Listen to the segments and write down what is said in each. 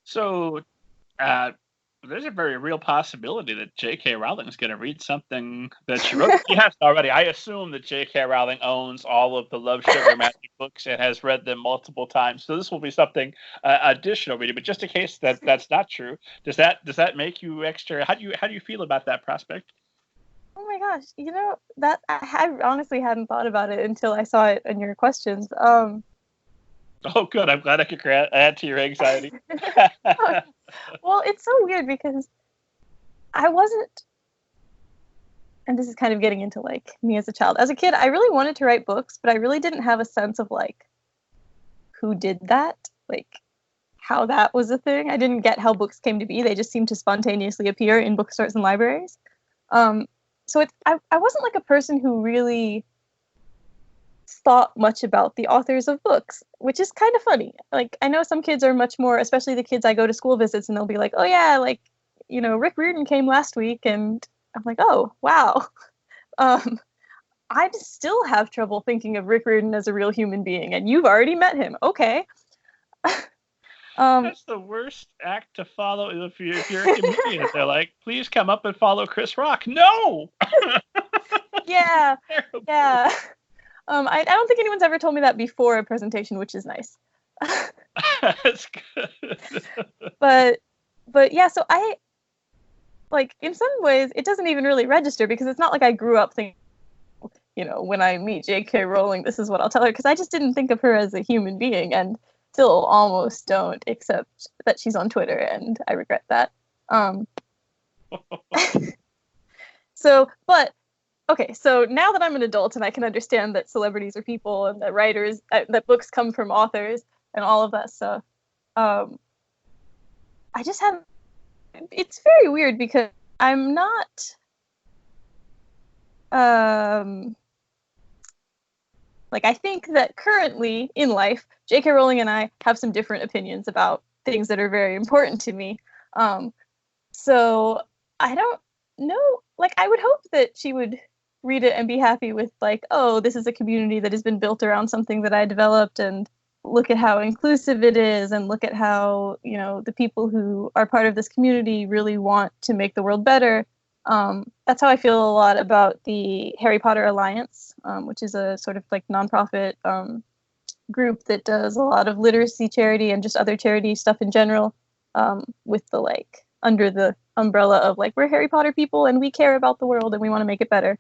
So, uh, there's a very real possibility that J.K. Rowling is going to read something that she wrote. She has already. I assume that J.K. Rowling owns all of the Love, Sugar, Magic books and has read them multiple times. So this will be something additional reading. But just in case that's not true, does that make you extra? How do you feel about that prospect? Oh my gosh, that I honestly hadn't thought about it until I saw it in your questions. Oh, good. I'm glad I could add to your anxiety. Well, it's so weird because I wasn't, and this is kind of getting into like me as a child. As a kid, I really wanted to write books, but I really didn't have a sense of like who did that, like how that was a thing. I didn't get how books came to be. They just seemed to spontaneously appear in bookstores and libraries. Um, so I wasn't like a person who really thought much about the authors of books, which is kind of funny. Like, I know some kids are much more, especially the kids I go to school visits, and they'll be like, oh yeah, like, Rick Riordan came last week, and I'm like, oh, wow. Um, I still have trouble thinking of Rick Riordan as a real human being, and you've already met him. Okay. That's the worst act to follow if you're a comedian. They're like, please come up and follow Chris Rock. No. Yeah, yeah. I don't think anyone's ever told me that before a presentation, which is nice. That's good. But yeah, so I like in some ways it doesn't even really register because it's not like I grew up thinking, when I meet J.K. Rowling, this is what I'll tell her, because I just didn't think of her as a human being, and still almost don't, except that she's on Twitter, and I regret that. But okay, so now that I'm an adult and I can understand that celebrities are people and that writers, that books come from authors and all of that stuff, I just have. It's very weird because I'm not. Like, I think that currently in life, J.K. Rowling and I have some different opinions about things that are very important to me. So I don't know. Like, I would hope that she would read it and be happy with, like, oh, this is a community that has been built around something that I developed, and look at how inclusive it is, and look at how, the people who are part of this community really want to make the world better. That's how I feel a lot about the Harry Potter Alliance, which is a sort of like nonprofit group that does a lot of literacy charity and just other charity stuff in general, with the like under the umbrella of like, we're Harry Potter people and we care about the world and we want to make it better.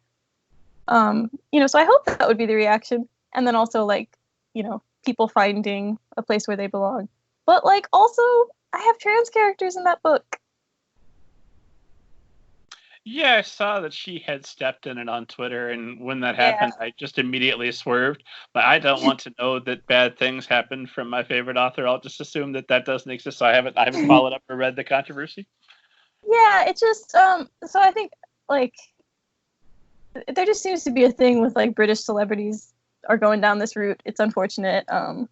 So I hope that would be the reaction. And then also like, people finding a place where they belong. But like also I have trans characters in that book. Yeah, I saw that she had stepped in it on Twitter, and when that Yeah. happened, I just immediately swerved. But I don't want to know that bad things happen from my favorite author. I'll just assume that doesn't exist. So I haven't followed up or read the controversy. Yeah, it just so I think like there just seems to be a thing with like British celebrities are going down this route. It's unfortunate. I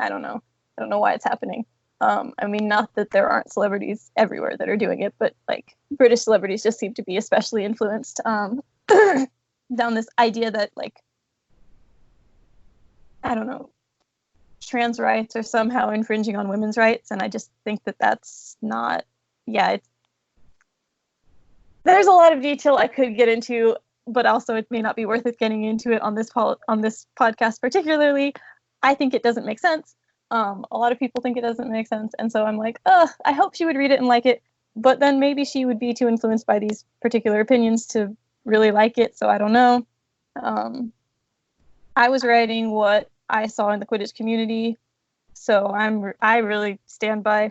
don't know. I don't know why it's happening. I mean, not that there aren't celebrities everywhere that are doing it, but like British celebrities just seem to be especially influenced down this idea that like, I don't know, trans rights are somehow infringing on women's rights, and I just think that that's not. Yeah, there's a lot of detail I could get into, but also it may not be worth it getting into it on this podcast particularly. I think it doesn't make sense. A lot of people think it doesn't make sense, and so I'm like, I hope she would read it and like it, but then maybe she would be too influenced by these particular opinions to really like it, so I don't know. I was writing what I saw in the Quidditch community, so I really stand by,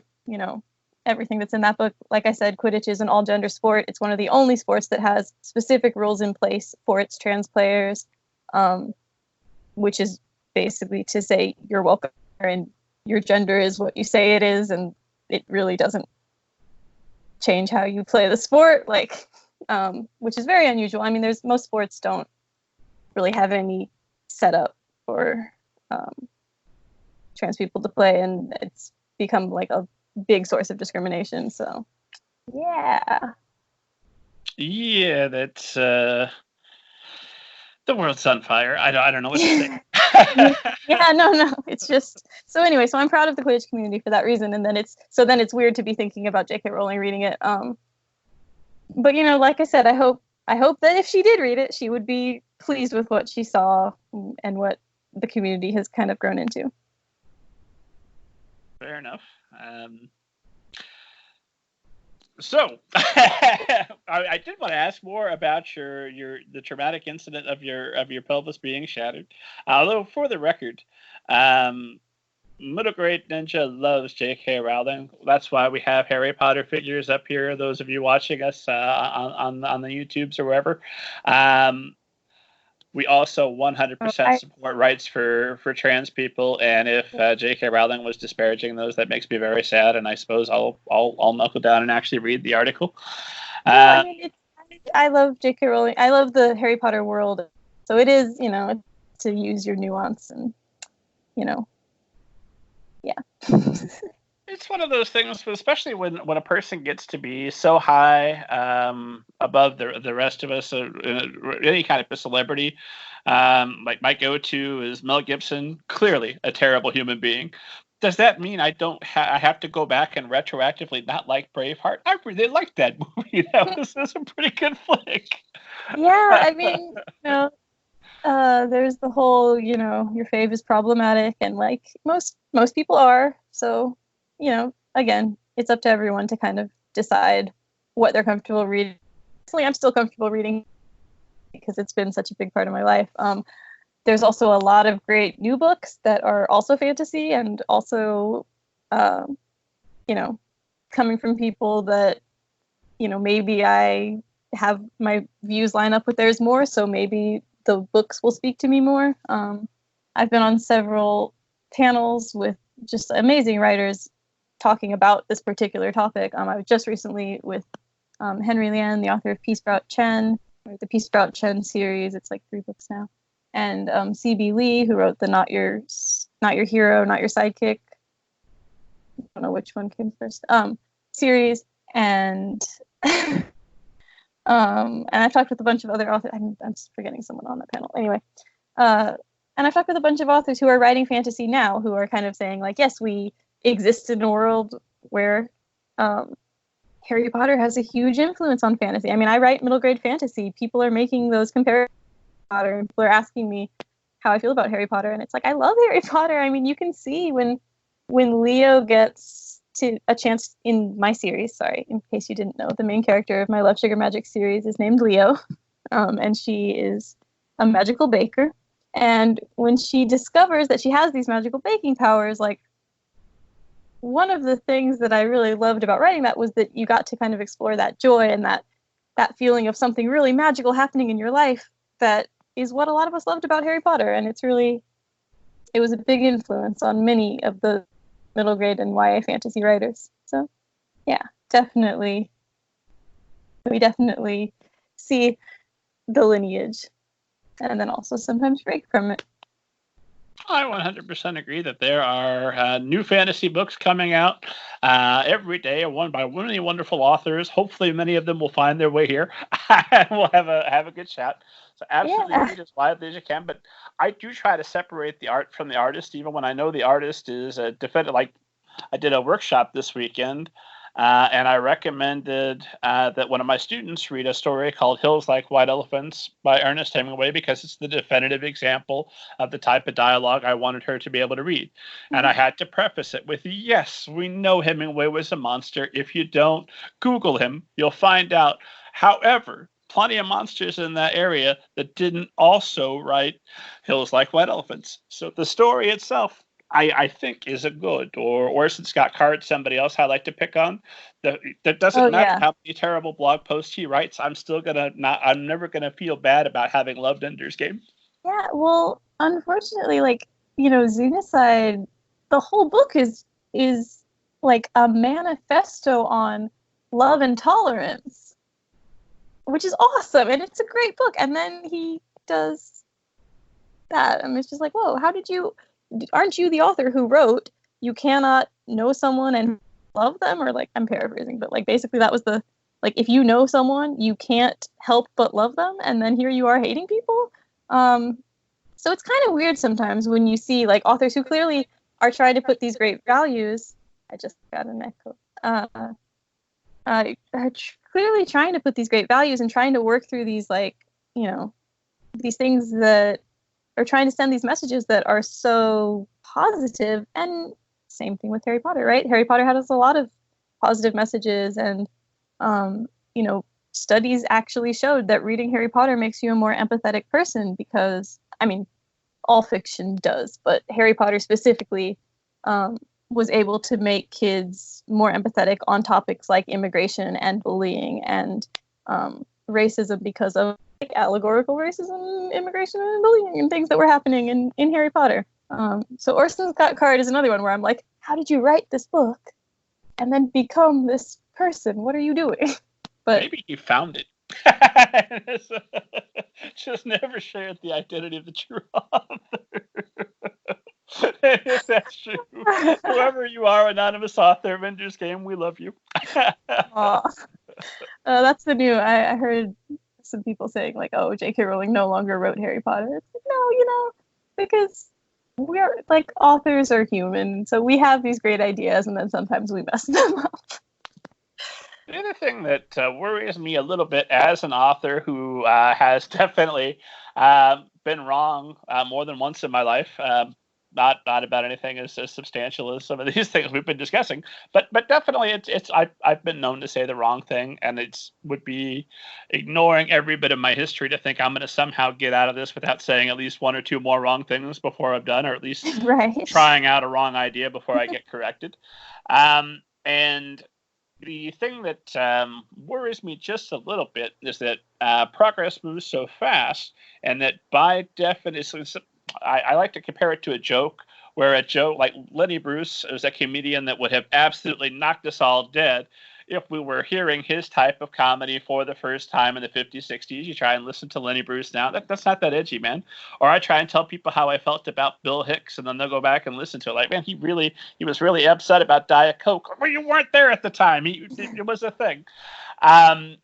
everything that's in that book. Like I said, Quidditch is an all-gender sport. It's one of the only sports that has specific rules in place for its trans players, which is basically to say you're welcome and your gender is what you say it is, and it really doesn't change how you play the sport, like, which is very unusual. I mean, most sports don't really have any setup for trans people to play, and it's become like a big source of discrimination. So yeah, that's the world's on fire. I don't know what to say. Yeah, no. It's just so anyway. So I'm proud of the Quidditch community for that reason, and then it's weird to be thinking about J.K. Rowling reading it. But like I said, I hope that if she did read it, she would be pleased with what she saw and what the community has kind of grown into. Fair enough. So, I did want to ask more about the traumatic incident of your pelvis being shattered. Although, for the record, Middle Grade Ninja loves J.K. Rowling. That's why we have Harry Potter figures up here. Those of you watching us on the YouTubes or wherever. We also 100% support rights for trans people, and if J.K. Rowling was disparaging those, that makes me very sad. And I suppose I'll knuckle down and actually read the article. I mean, I love J.K. Rowling. I love the Harry Potter world, so it is to use your nuance and yeah. It's one of those things, especially when a person gets to be so high above the rest of us, any kind of a celebrity. Like my go-to is Mel Gibson, clearly a terrible human being. Does that mean I don't I have to go back and retroactively not like Braveheart? I really liked that movie. That was a pretty good flick. Yeah, I mean, there's the whole, your fave is problematic, and like most people are. So, again, it's up to everyone to kind of decide what they're comfortable reading. Personally, I'm still comfortable reading because it's been such a big part of my life. There's also a lot of great new books that are also fantasy and also, coming from people that, maybe I have my views line up with theirs more. So maybe the books will speak to me more. I've been on several panels with just amazing writers talking about this particular topic. I was just recently with Henry Lian, the author of Peace Sprout Chen, or the Peace Sprout Chen series. It's like 3 books now. And C.B. Lee, who wrote the Not Your Hero, Not Your Sidekick. I don't know which one came first. Series. And and I've talked with a bunch of other authors. I'm just forgetting someone on that panel. Anyway, and I've talked with a bunch of authors who are writing fantasy now, who are kind of saying like, yes, we exist in a world where Harry Potter has a huge influence on fantasy. I mean, I write middle grade fantasy. People are making those comparisons to Harry Potter, and people are asking me how I feel about Harry Potter, and it's like, I love Harry Potter. I mean, you can see when Leo gets to a chance in my series, sorry, in case you didn't know, the main character of my Love, Sugar, Magic series is named Leo, and she is a magical baker. And when she discovers that she has these magical baking powers, like, one of the things that I really loved about writing that was that you got to kind of explore that joy and that feeling of something really magical happening in your life. That is what a lot of us loved about Harry Potter, and it was a big influence on many of the middle grade and YA fantasy writers. So, yeah, definitely, we definitely see the lineage, and then also sometimes break from it. I 100% agree that there are new fantasy books coming out every day, one by many wonderful authors. Hopefully, many of them will find their way here, and we'll have a good chat. So absolutely read as widely as you can. But I do try to separate the art from the artist, even when I know the artist is a defendant. Like, I did a workshop this weekend, and I recommended that one of my students read a story called Hills Like White Elephants by Ernest Hemingway, because it's the definitive example of the type of dialogue I wanted her to be able to read. Mm-hmm. And I had to preface it with, yes, we know Hemingway was a monster. If you don't, Google him. You'll find out. However, plenty of monsters in that area that didn't also write Hills Like White Elephants. So the story itself, I think, is a good, or Orson Scott Card, somebody else I like to pick on. That doesn't matter how many terrible blog posts he writes. I'm never gonna feel bad about having loved Ender's Game. Yeah, well, unfortunately, Xenocide, the whole book is like a manifesto on love and tolerance, which is awesome, and it's a great book. And then he does that, and it's just like, whoa, aren't you the author who wrote you cannot know someone and love them? Or, like, I'm paraphrasing, but, like, basically that was the, like, if you know someone, you can't help but love them, and then here you are hating people. So it's kind of weird sometimes when you see like authors who clearly are trying to put these great values. I just got an echo. Clearly trying to put these great values and trying to work through these like, these things that are trying to send these messages that are so positive. And same thing with Harry Potter, right? Harry Potter has a lot of positive messages, and studies actually showed that reading Harry Potter makes you a more empathetic person because, I mean, all fiction does, but Harry Potter specifically was able to make kids more empathetic on topics like immigration and bullying and racism because of like allegorical racism, immigration, and bullying and things that were happening in Harry Potter. So Orson Scott Card is another one where I'm like, how did you write this book and then become this person? What are you doing? But maybe he found it. Just never shared the identity of the true author. If that's true, whoever you are, anonymous author of Ender's Game, we love you. That's the new. I heard some people saying like, "Oh, J.K. Rowling no longer wrote Harry Potter." It's like, no, because we're like authors are human, so we have these great ideas, and then sometimes we mess them up. The other thing that worries me a little bit as an author who has definitely been wrong more than once in my life, not about anything as substantial as some of these things we've been discussing, but definitely I've been known to say the wrong thing, and it would be ignoring every bit of my history to think I'm going to somehow get out of this without saying at least one or two more wrong things before I'm done, or at least trying out a wrong idea before I get corrected. And the thing that worries me just a little bit is that progress moves so fast, and that by definition, I like to compare it to a joke, where a joke like Lenny Bruce is a comedian that would have absolutely knocked us all dead if we were hearing his type of comedy for the first time in the 50s, 60s. You try and listen to Lenny Bruce now, that's not that edgy, man. Or I try and tell people how I felt about Bill Hicks, and then they'll go back and listen to it. Like, man, he was really upset about Diet Coke. Well, you weren't there at the time. It was a thing. And,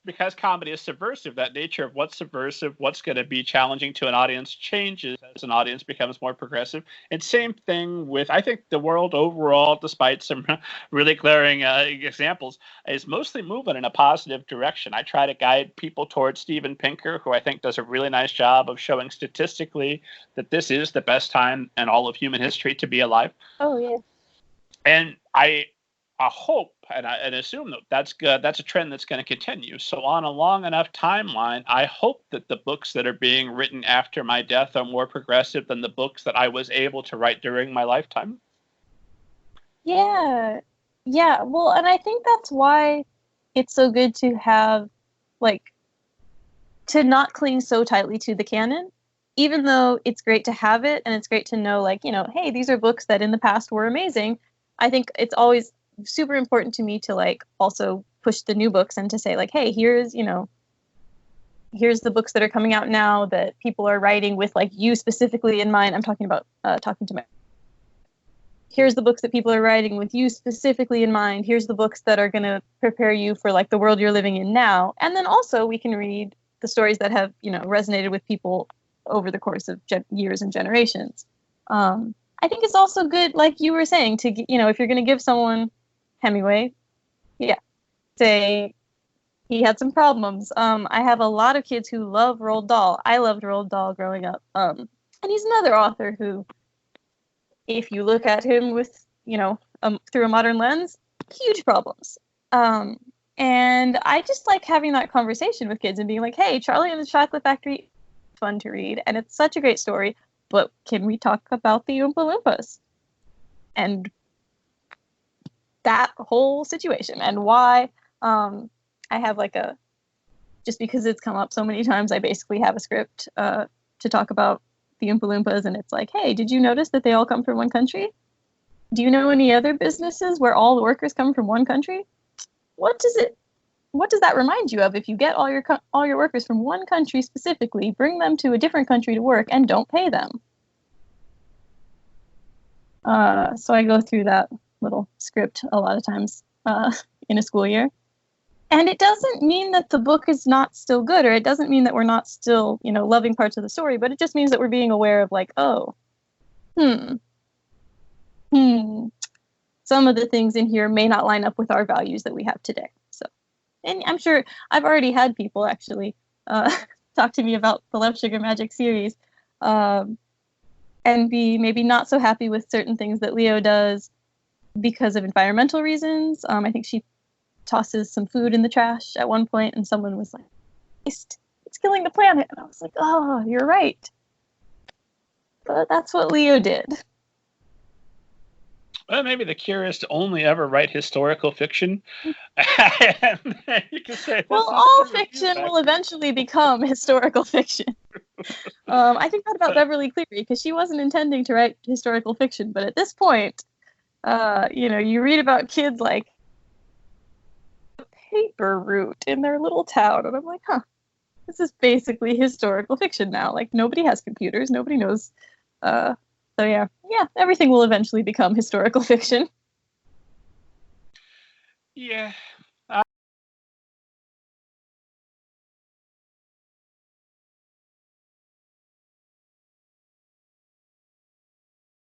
because comedy is subversive, that nature of what's subversive, what's going to be challenging to an audience changes as an audience becomes more progressive. And same thing with, I think the world overall, despite some really glaring examples, is mostly moving in a positive direction. I try to guide people towards Steven Pinker, who I think does a really nice job of showing statistically that this is the best time in all of human history to be alive. Oh, yeah. And I hope and assume that that's good. That's a trend that's going to continue. So on a long enough timeline, I hope that the books that are being written after my death are more progressive than the books that I was able to write during my lifetime. Yeah. Well, and I think that's why it's so good to have, like, to not cling so tightly to the canon, even though it's great to have it and it's great to know, like, hey, these are books that in the past were amazing. I think it's always super important to me to like also push the new books and to say like, hey, here's the books that are coming out now that people are writing with like you specifically in mind. I'm talking about here's the books that people are writing with you specifically in mind. Here's the books that are going to prepare you for like the world you're living in now. And then also we can read the stories that have, resonated with people over the course of years and generations. I think it's also good, like you were saying, to, if you're going to give someone Hemingway, say he had some problems. I have a lot of kids who love Roald Dahl. I loved Roald Dahl growing up. And he's another author who, if you look at him with, through a modern lens, huge problems. And I just like having that conversation with kids and being like, hey, Charlie and the Chocolate Factory is fun to read, and it's such a great story, but can we talk about the Oompa Loompas? And that whole situation, and why I have like just because it's come up so many times, I basically have a script to talk about the Oompa Loompas, and it's like, hey, did you notice that they all come from one country? Do you know any other businesses where all the workers come from one country? What does that remind you of if you get all your workers from one country specifically, bring them to a different country to work, and don't pay them? So I go through that little script a lot of times in a school year. And it doesn't mean that the book is not still good, or it doesn't mean that we're not still, loving parts of the story, but it just means that we're being aware of like, oh, some of the things in here may not line up with our values that we have today. So, and I'm sure I've already had people actually talk to me about the Love, Sugar, Magic series, and be maybe not so happy with certain things that Leo does because of environmental reasons. I think she tosses some food in the trash at one point, and someone was like, it's killing the planet. And I was like, oh, you're right. But that's what Leo did. Well, maybe the cure is to only ever write historical fiction. And you can say, well, all fiction will eventually become historical fiction. I think that about Beverly Cleary, because she wasn't intending to write historical fiction, but at this point, you read about kids like paper route in their little town, and I'm like, this is basically historical fiction now. Like, nobody has computers, nobody knows. So yeah, everything will eventually become historical fiction. Yeah,